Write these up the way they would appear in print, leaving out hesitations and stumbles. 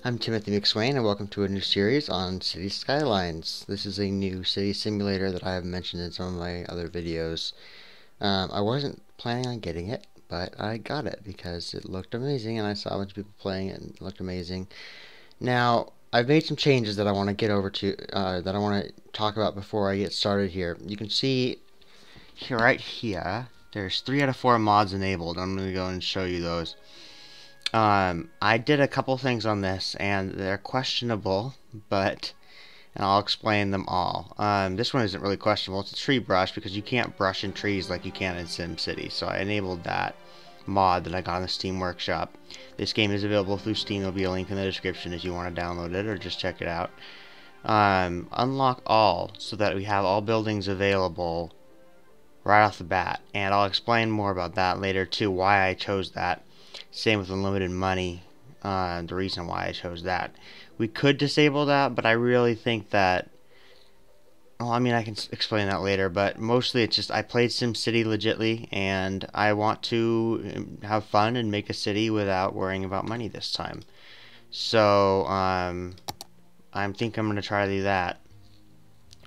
I'm Timothy McSwain, and welcome to a new series on City Skylines. This is a new city simulator that I have mentioned in some of my other videos. I wasn't planning on getting it, but I got it because it looked amazing, and I saw a bunch of people playing it, and it looked amazing. Now, I've made some changes that I want to get over to, that I want to talk about before I get started here. You can see here, right here, there's 3 out of 4 mods enabled. I'm going to go and show you those. I did a couple things on this, and they're questionable, and I'll explain them all. This one isn't really questionable. It's a tree brush because you can't brush in trees like you can in SimCity, so I enabled that mod that I got in the Steam Workshop. This game is available through Steam. There'll be a link in the description if you want to download it or just check it out. Unlock all so that we have all buildings available right off the bat, and I'll explain more about that later too, why I chose that. Same with unlimited money, the reason why I chose that. We could disable that, but I really think that, well, I mean, I can explain that later, but mostly it's just I played SimCity legitly, and I want to have fun and make a city without worrying about money this time. So, I think I'm going to try to do that.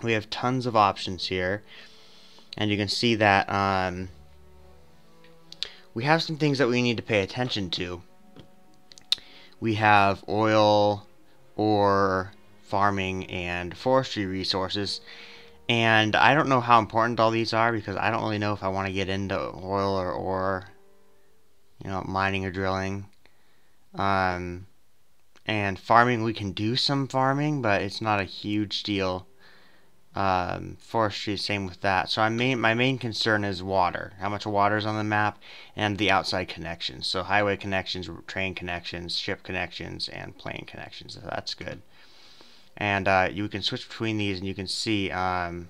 We have tons of options here, and you can see that, we have some things that we need to pay attention to. We have oil, ore, farming, and forestry resources. And I don't know how important all these are because I don't really know if I want to get into oil or ore, mining or drilling. And farming, we can do some farming, but it's not a huge deal. Forestry, same with that. So my main concern is water. How much water is on the map, and the outside connections. So highway connections, train connections, ship connections, and plane connections. So that's good. And you can switch between these, and you can see you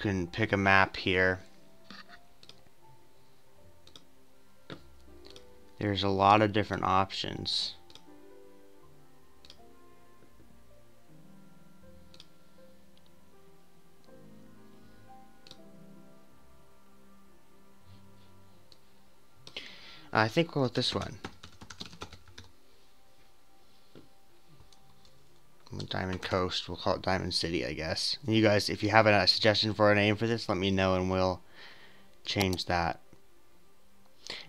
can pick a map here. There's a lot of different options. I think we'll go with this one. Diamond Coast. We'll call it Diamond City, I guess. And you guys, if you have a suggestion for a name for this, let me know and we'll change that.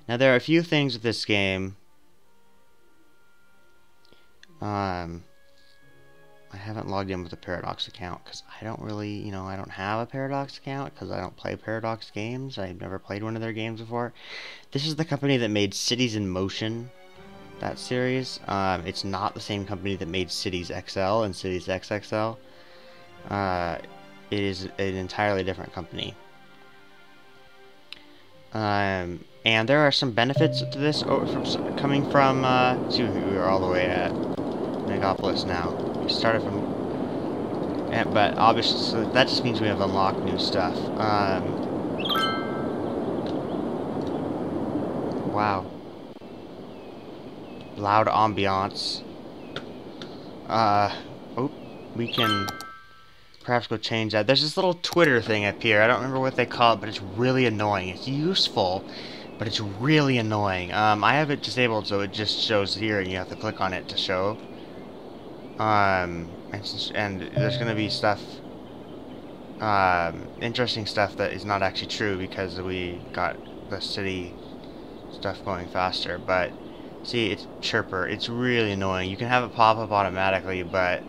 Now, there are a few things with this game. I haven't logged in with a Paradox account because I don't really, I don't have a Paradox account because I don't play Paradox games. I've never played one of their games before. This is the company that made Cities in Motion, that series. It's not the same company that made Cities XL and Cities XXL. It is an entirely different company. And there are some benefits to this coming from, see, we are all the way at Megapolis now. We started from, but obviously, so that just means we have unlocked new stuff. Wow. Loud ambiance. Oh, we can perhaps go change that. There's this little Twitter thing up here. I don't remember what they call it, but it's really annoying. It's useful, but it's really annoying. I have it disabled, so it just shows here, and you have to click on it to show. And there's going to be stuff, interesting stuff that is not actually true because we got the city stuff going faster. But see, it's chirper. It's really annoying. You can have it pop up automatically, but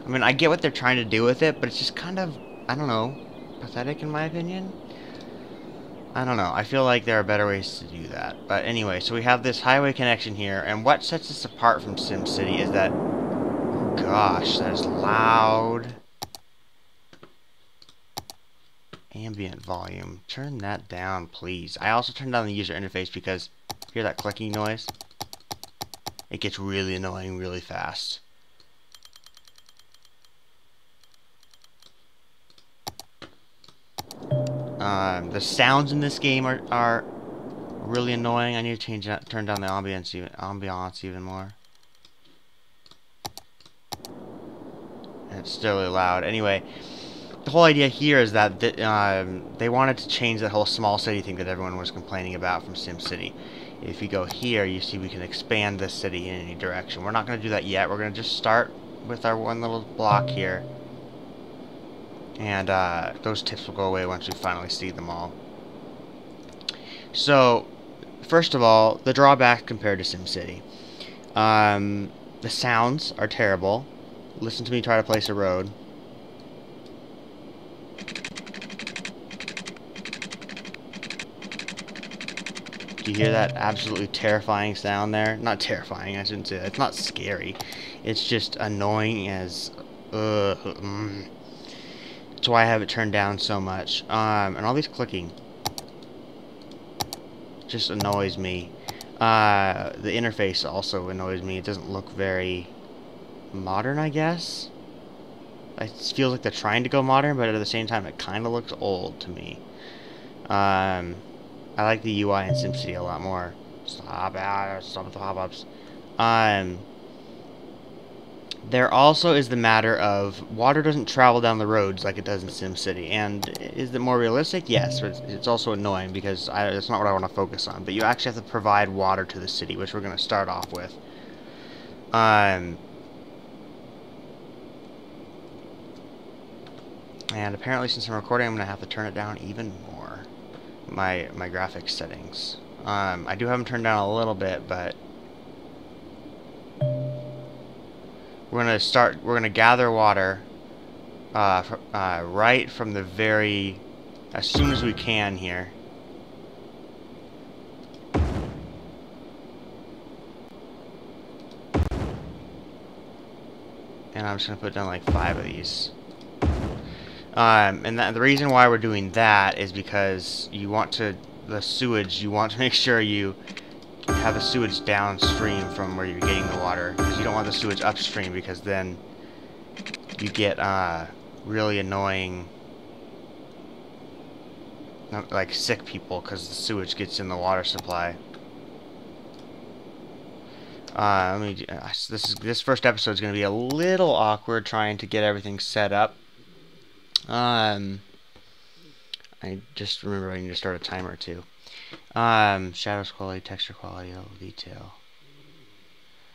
I mean, I get what they're trying to do with it, but it's just kind of, I don't know, pathetic in my opinion. I don't know. I feel like there are better ways to do that. But anyway, so we have this highway connection here, and what sets this apart from SimCity is that, oh gosh, that is loud. Ambient volume. Turn that down, please. I also turned down the user interface because, hear that clicking noise? It gets really annoying really fast. The sounds in this game are really annoying. I need to turn down the ambiance even more. And it's still really loud. Anyway, the whole idea here is that they wanted to change that whole small city thing that everyone was complaining about from SimCity. If you go here, you see we can expand this city in any direction. We're not going to do that yet. We're going to just start with our one little block here. And those tips will go away once we finally see them all. So, first of all, the drawback compared to SimCity. The sounds are terrible. Listen to me try to place a road. Do you hear that absolutely terrifying sound there? Not terrifying, I shouldn't say that. It's not scary. It's just annoying as... That's why I have it turned down so much. And all these clicking just annoys me. The interface also annoys me. It doesn't look very modern, I guess. It feels like they're trying to go modern, but at the same time it kind of looks old to me. I like the UI in SimCity a lot more. Stop the pop-ups. There also is the matter of water doesn't travel down the roads like it does in SimCity. And is it more realistic? Yes, but it's also annoying because it's not what I want to focus on. But you actually have to provide water to the city, which we're going to start off with. And apparently since I'm recording, I'm going to have to turn it down even more. My graphics settings. I do have them turned down a little bit, but we're gonna gather water right from the very as soon as we can here. And I'm just gonna put down like 5 of these. And the reason why we're doing that is because you want to make sure you have the sewage downstream from where you're getting the water, because you don't want the sewage upstream, because then you get really annoying, like sick people, because the sewage gets in the water supply. This first episode is going to be a little awkward trying to get everything set up. I just remember I need to start a timer too. Shadows quality, texture quality, level detail.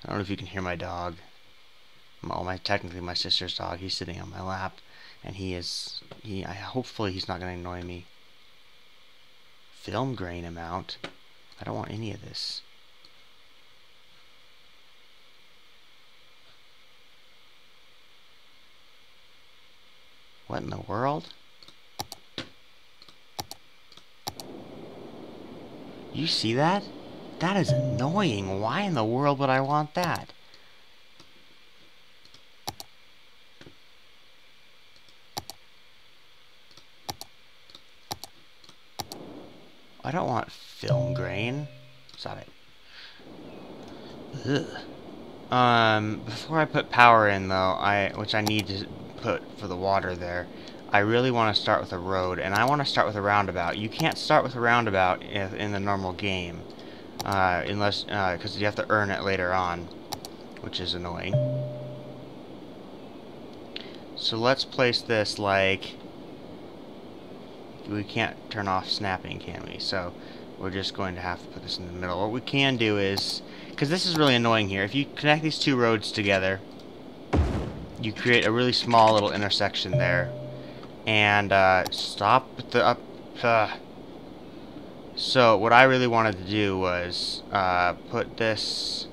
I don't know if you can hear my dog. Technically my sister's dog. He's sitting on my lap, and hopefully he's not going to annoy me. Film grain amount. I don't want any of this. What in the world? You see that? That is annoying. Why in the world would I want that? I don't want film grain. Stop it. Ugh. Before I put power in though, which I need to put for the water there, I really want to start with a road, and I want to start with a roundabout. You can't start with a roundabout in the normal game, unless because you have to earn it later on, which is annoying. So let's place this like, we can't turn off snapping, can we? So we're just going to have to put this in the middle. What we can do is, because this is really annoying here, if you connect these two roads together, you create a really small little intersection there. And stop with the So what I really wanted to do was put this.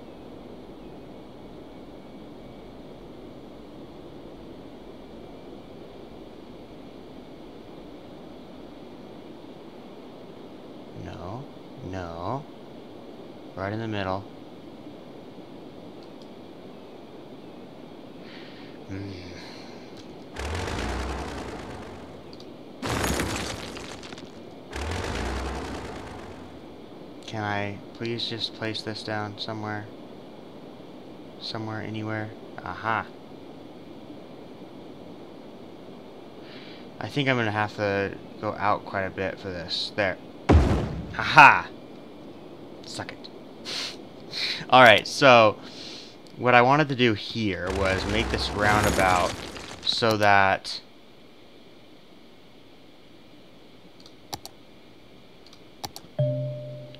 No, right in the middle. Can I please just place this down somewhere? Somewhere, anywhere? Aha. I think I'm gonna have to go out quite a bit for this. There. Aha! Suck it. Alright, so what I wanted to do here was make this roundabout so that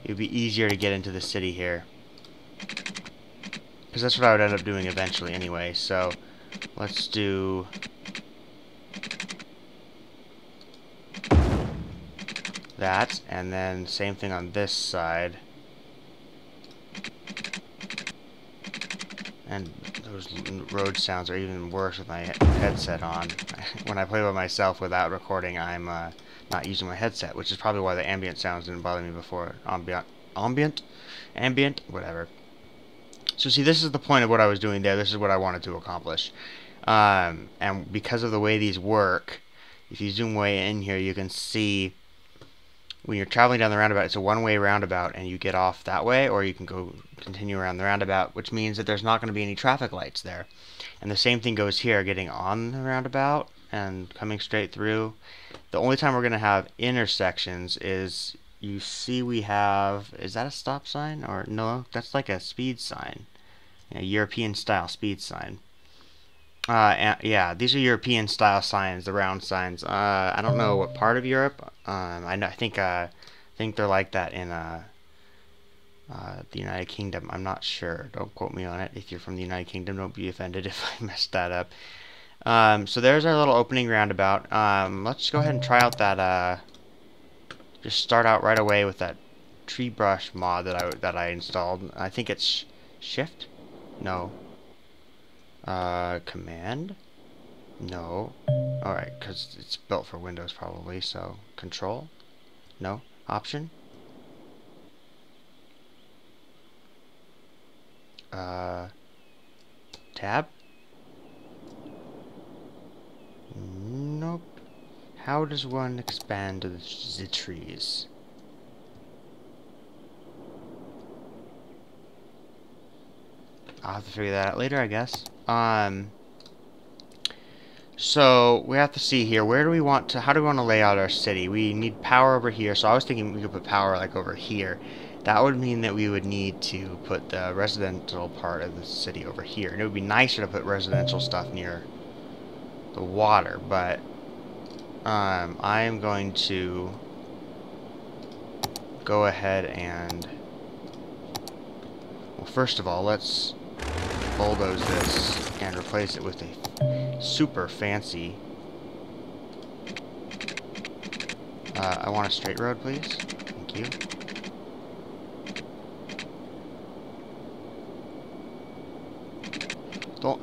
it would be easier to get into the city here. Because that's what I would end up doing eventually anyway. So let's do that, and then same thing on this side. And those road sounds are even worse with my headset on. When I play by myself without recording, I'm not using my headset, which is probably why the ambient sounds didn't bother me before. Ambient, whatever. So see, this is the point of what I was doing there. This is what I wanted to accomplish. And because of the way these work, if you zoom way in here, you can see when you're traveling down the roundabout, it's a one-way roundabout, and you get off that way, or you can go continue around the roundabout, which means that there's not going to be any traffic lights there. And the same thing goes here, getting on the roundabout and coming straight through. The only time we're going to have intersections is, you see we have, is that a stop sign? Or no, that's like a speed sign. A European style speed sign. And, yeah, these are European style signs, the round signs. I don't know what part of Europe. I think they're like that in the United Kingdom. I'm not sure. Don't quote me on it. If you're from the United Kingdom, don't be offended if I messed that up. So there's our little opening roundabout. Let's go ahead and try out that. Just start out right away with that tree brush mod that I installed. I think it's Shift. No. Command? No. Alright, because it's built for Windows probably, so Control? No. Option? Tab? Nope. How does one expand the trees? I'll have to figure that out later, I guess. So we have to see here, how do we want to lay out our city? We need power over here, so I was thinking we could put power like over here. That would mean that we would need to put the residential part of the city over here. And it would be nicer to put residential stuff near the water, but I am going to go ahead and, well, first of all, let's bulldoze this and replace it with a super fancy, I want a straight road, please. Thank you.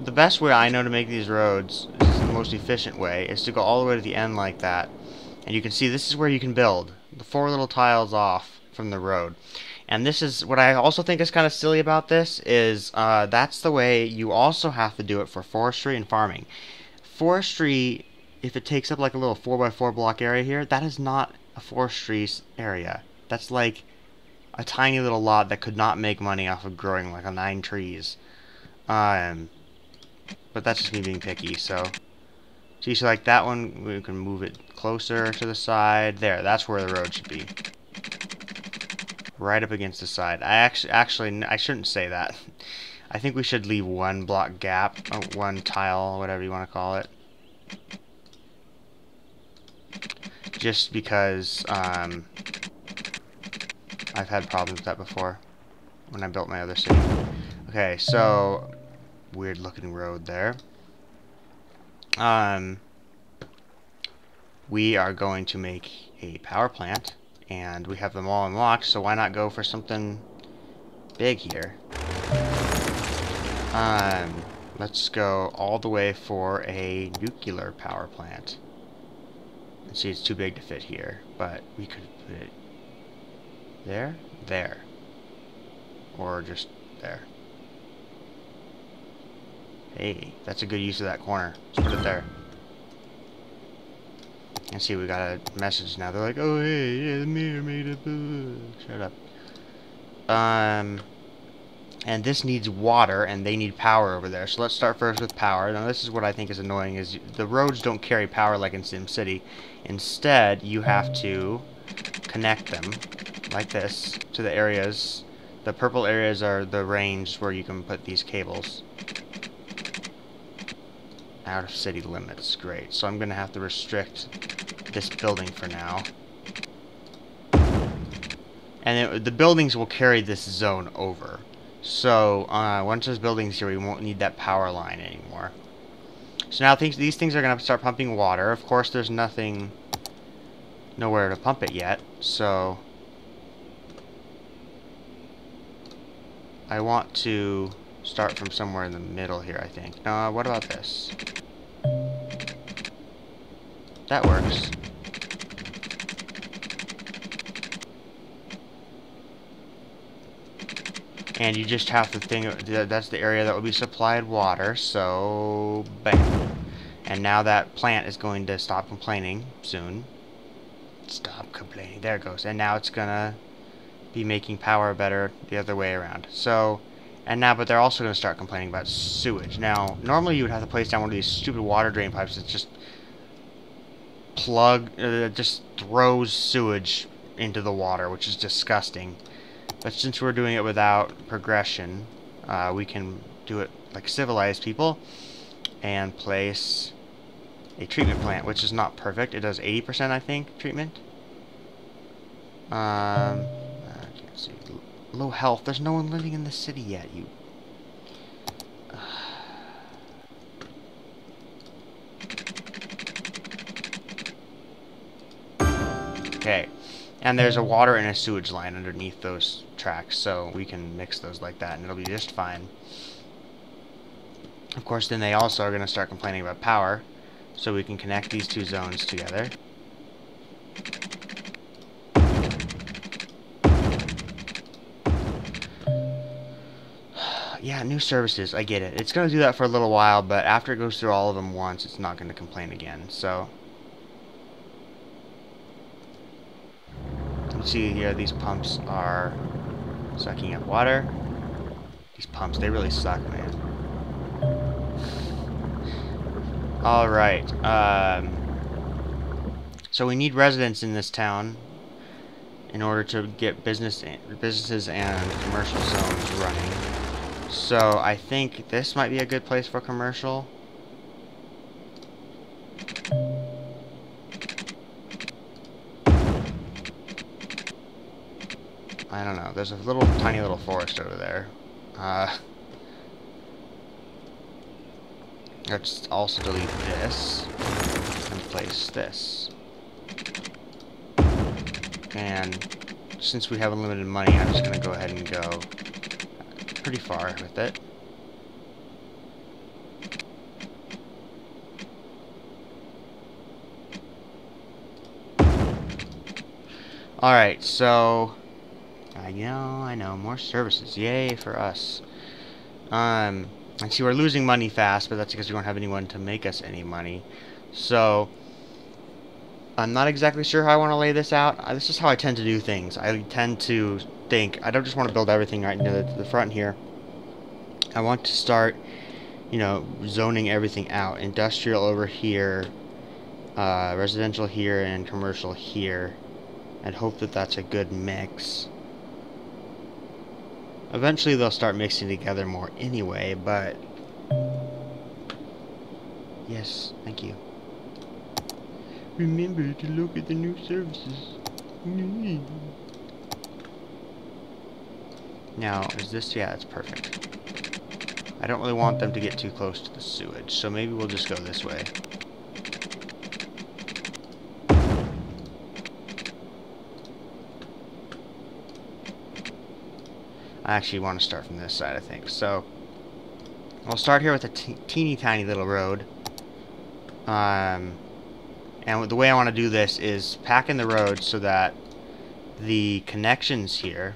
The best way I know to make these roads, this is the most efficient way, is to go all the way to the end like that. And you can see this is where you can build the 4 little tiles off from the road. And this is what I also think is kind of silly about this, is that's the way you also have to do it for forestry and farming. Forestry, if it takes up like a little 4x4 block area here, that is not a forestry area. That's like a tiny little lot that could not make money off of growing like 9 trees. But that's just me being picky, so like that one, we can move it closer to the side. There, that's where the road should be. Right up against the side. I shouldn't say that. I think we should leave 1 block gap, 1 tile, whatever you want to call it. Just because I've had problems with that before when I built my other city. Okay, so weird looking road there. We are going to make a power plant, and we have them all unlocked, so why not go for something big here? Let's go all the way for a nuclear power plant. And see, it's too big to fit here, but we could put it there, there, or just there. Hey, that's a good use of that corner. Let's put it there. And see, we got a message now. They're like, oh, hey, yeah, the mirror made it. Shut up. And this needs water, and they need power over there. So let's start first with power. Now, this is what I think is annoying, is the roads don't carry power like in SimCity. Instead, you have to connect them, like this, to the areas. The purple areas are the range where you can put these cables. Out of city limits. Great. So I'm going to have to restrict this building for now. And the buildings will carry this zone over. So once there's buildings here, we won't need that power line anymore. So now these things are going to start pumping water. Of course, there's nowhere to pump it yet. So I want to start from somewhere in the middle here, I think. No, what about this? That works. And you just have to think, that's the area that will be supplied water, so bam. And now that plant is going to stop complaining soon. Stop complaining. There it goes. And now it's gonna be making power better the other way around. So, and now, but they're also gonna start complaining about sewage. Now, normally you would have to place down one of these stupid water drain pipes that just just throws sewage into the water, which is disgusting. But since we're doing it without progression, we can do it like civilized people and place a treatment plant, which is not perfect. It does 80%, I think, treatment. I can't see. Low health. There's no one living in the city yet. You. Okay. And there's a water and a sewage line underneath those tracks, so we can mix those like that, and it'll be just fine. Of course, then they also are going to start complaining about power, so we can connect these two zones together. Yeah, new services, I get it. It's going to do that for a little while, but after it goes through all of them once, it's not going to complain again, so... See here, these pumps are sucking up water. These pumps, they really suck, man. Alright, so we need residents in this town in order to get businesses and commercial zones running. So I think this might be a good place for commercial. I don't know. There's a tiny little forest over there. Let's also delete this and place this. And since we have unlimited money, I'm just going to go ahead and go pretty far with it. Alright, so... I know, more services. Yay for us. And see, we're losing money fast, but that's because we don't have anyone to make us any money. So, I'm not exactly sure how I want to lay this out. This is how I tend to do things. I tend to think, I don't just want to build everything right into the front here. I want to start, zoning everything out. Industrial over here, residential here, and commercial here. And hope that that's a good mix. Eventually they'll start mixing together more anyway, but... Yes, thank you. Remember to look at the new services. Now, is this... Yeah, that's perfect. I don't really want them to get too close to the sewage, so maybe we'll just go this way. I actually want to start from this side, I think. So, we'll start here with a teeny tiny little road. And the way I want to do this is pack in the road so that the connections here,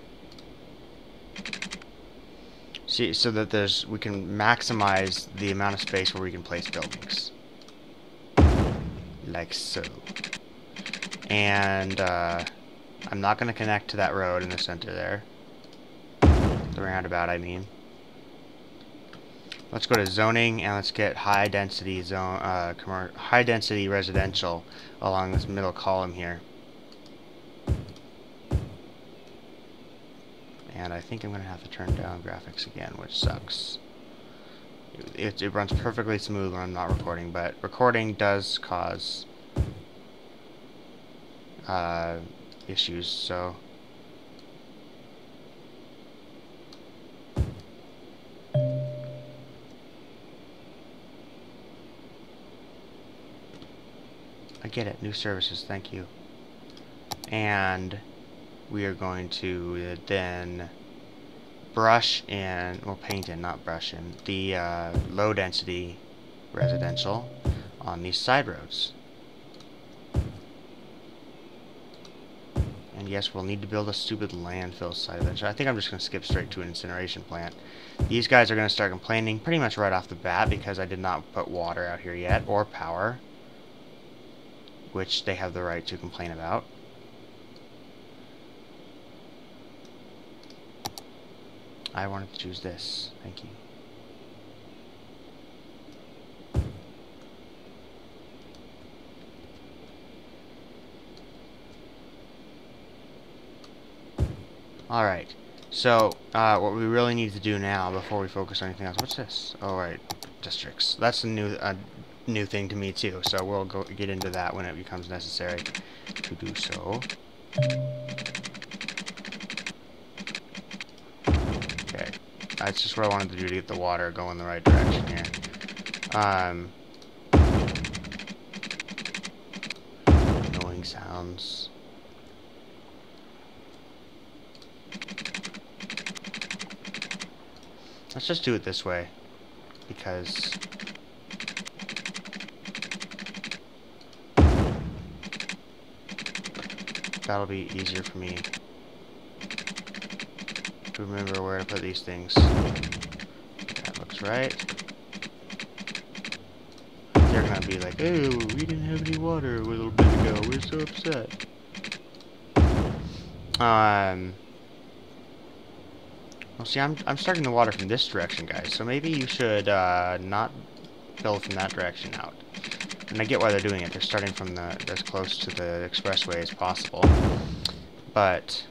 so that we can maximize the amount of space where we can place buildings. Like so. And I'm not going to connect to that road in the center there. The roundabout, I mean. Let's go to zoning and let's get high density residential along this middle column here. And I think I'm going to have to turn down graphics again, which sucks. It runs perfectly smooth when I'm not recording, but recording does cause issues, so I get it. New services. Thank you. And we are going to then brush in, well, paint in, not brush in, the low density residential on these side roads. And yes, we'll need to build a stupid landfill site eventually. I think I'm just going to skip straight to an incineration plant. These guys are going to start complaining pretty much right off the bat because I did not put water out here yet, or power, which they have the right to complain about. I wanted to choose this. Thank you. Alright, so what we really need to do now before we focus on anything else, what's this? Oh right, districts. That's a new thing to me too, so we'll get into that when it becomes necessary to do so. Okay, that's just what I wanted to do to get the water going the right direction here. Annoying sounds. Let's just do it this way, because that'll be easier for me to remember where to put these things. That looks right. They're gonna be like, oh, we didn't have any water a little bit ago, we're so upset. Well, see, I'm starting the water from this direction, guys, so maybe you should not build from that direction out. And I get why they're doing it. They're starting from as close to the expressway as possible. But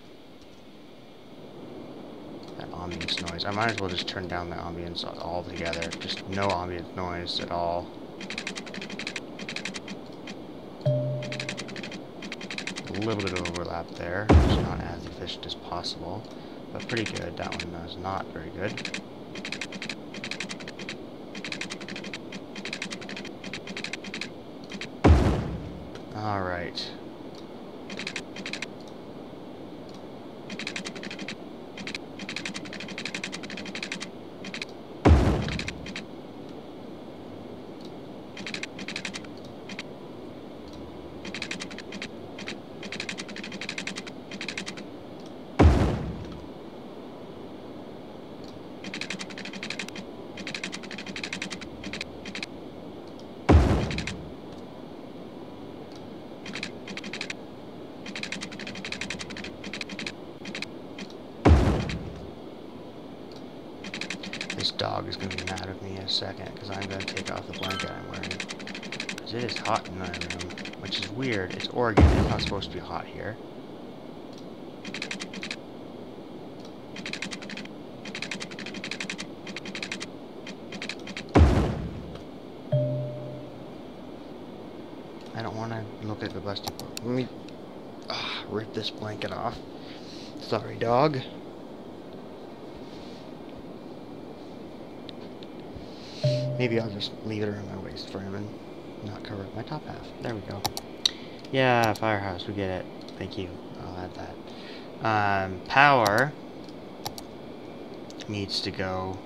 that ambience noise, I might as well just turn down the ambience altogether. Just no ambient noise at all. A little bit of overlap there. It's not as efficient as possible. But pretty good. That one is not very good. Alright. This dog is going to be mad at me in a second, because I'm going to take off the blanket I'm wearing. Because it is hot in my room, which is weird. It's Oregon, it's not supposed to be hot here. I don't want to look at the busty. Let me rip this blanket off. Sorry, dog. Maybe I'll just leave it around my waist for him and not cover up my top half. There we go. Yeah, firehouse, we get it. Thank you. I'll add that. Power needs to go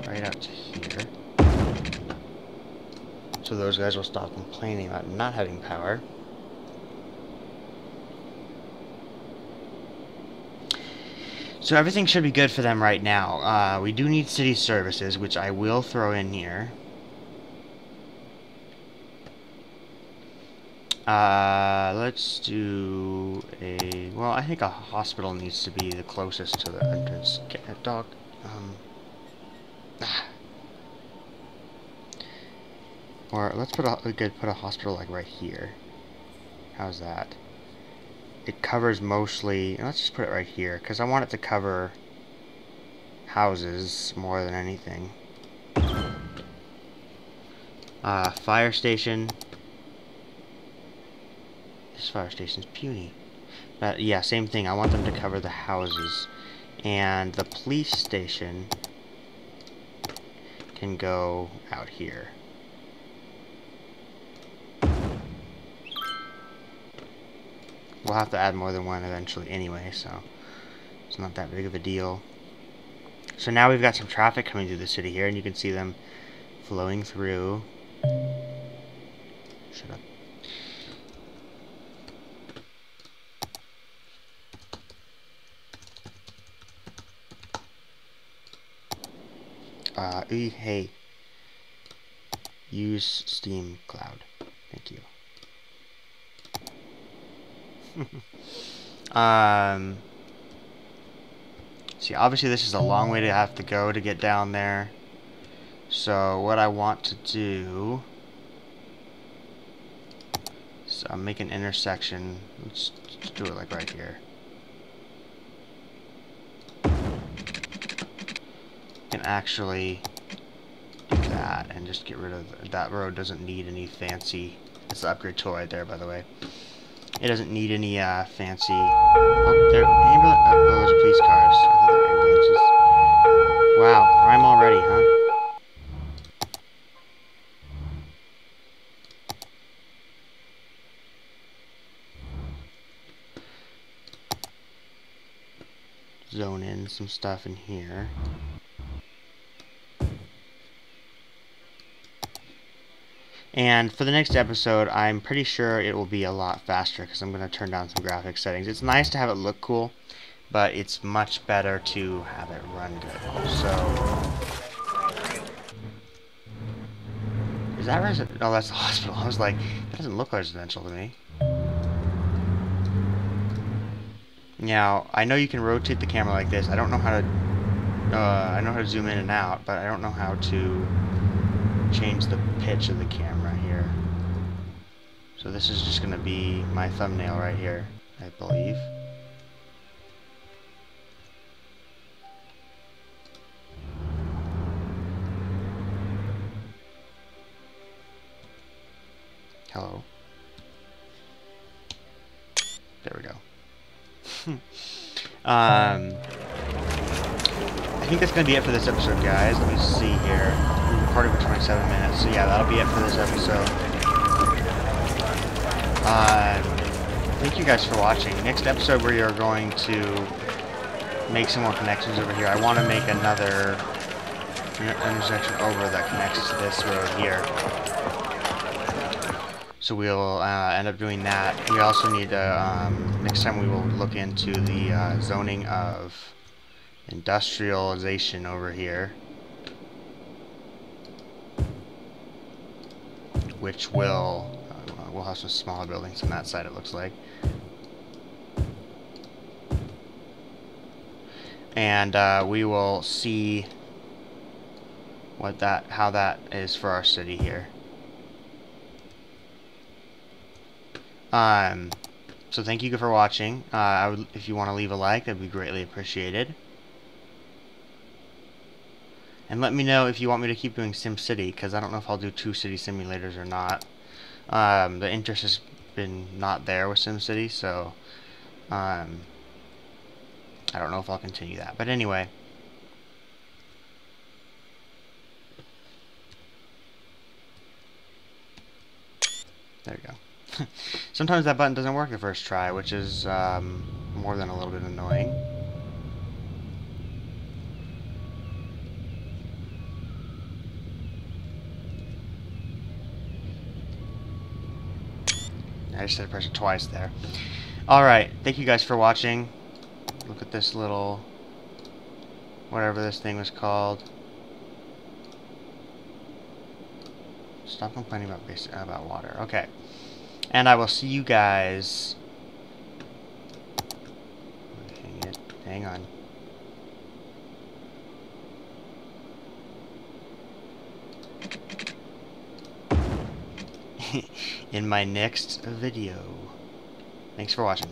right out to here. So those guys will stop complaining about not having power. So everything should be good for them right now. We do need city services, which I will throw in here. Let's do a... Well, I think a hospital needs to be the closest to the entrance. Get that dog. Or let's put a hospital like right here. How's that? It covers mostly, let's just put it right here, because I want it to cover houses more than anything. Fire station. This fire station's puny. But yeah, same thing. I want them to cover the houses. And the police station can go out here. We'll have to add more than one eventually anyway, so it's not that big of a deal. So now we've got some traffic coming through the city here, and you can see them flowing through. Shut up. Hey. Use Steam Cloud. Thank you. See, obviously this is a long way to have to go to get down there. So what I want to do is make an intersection. Let's do it like right here. Can actually do that and just get rid of that road. Doesn't need any fancy. It's the upgrade tool right there, by the way. It doesn't need any fancy. Oh, there ambulance. Oh, those are police cars. I thought they were ambulances. Wow, crime already, huh? Zone in some stuff in here. And for the next episode, I'm pretty sure it will be a lot faster because I'm going to turn down some graphics settings. It's nice to have it look cool, but it's much better to have it run good. So, is that residential? Oh, that's the hospital. I was like, that doesn't look residential to me. Now, I know you can rotate the camera like this. I don't know how to. I know how to zoom in and out, but I don't know how to change the pitch of the camera here. So this is just going to be my thumbnail right here, I believe. Hello. There we go. I think that's going to be it for this episode, guys. Let me see here. We recorded for 27 minutes, so yeah, that'll be it for this episode. Thank you guys for watching. Next episode, we are going to make some more connections over here. I want to make another intersection over that connects to this road here. So we'll end up doing that. We also need to, next time we will look into the zoning of industrialization over here, which will, we'll have some smaller buildings on that side, it looks like. And we will see what how that is for our city here. So thank you for watching. If you want to leave a like, that'd be greatly appreciated. And let me know if you want me to keep doing SimCity, because I don't know if I'll do 2 city simulators or not. The interest has been not there with SimCity, so I don't know if I'll continue that. But anyway. There we go. Sometimes that button doesn't work the first try, which is more than a little bit annoying. I just had to press it twice there. Alright, thank you guys for watching. Look at this little, whatever this thing was called. Stop complaining about water. Okay. And I will see you guys. Hang on. In my next video. Thanks for watching.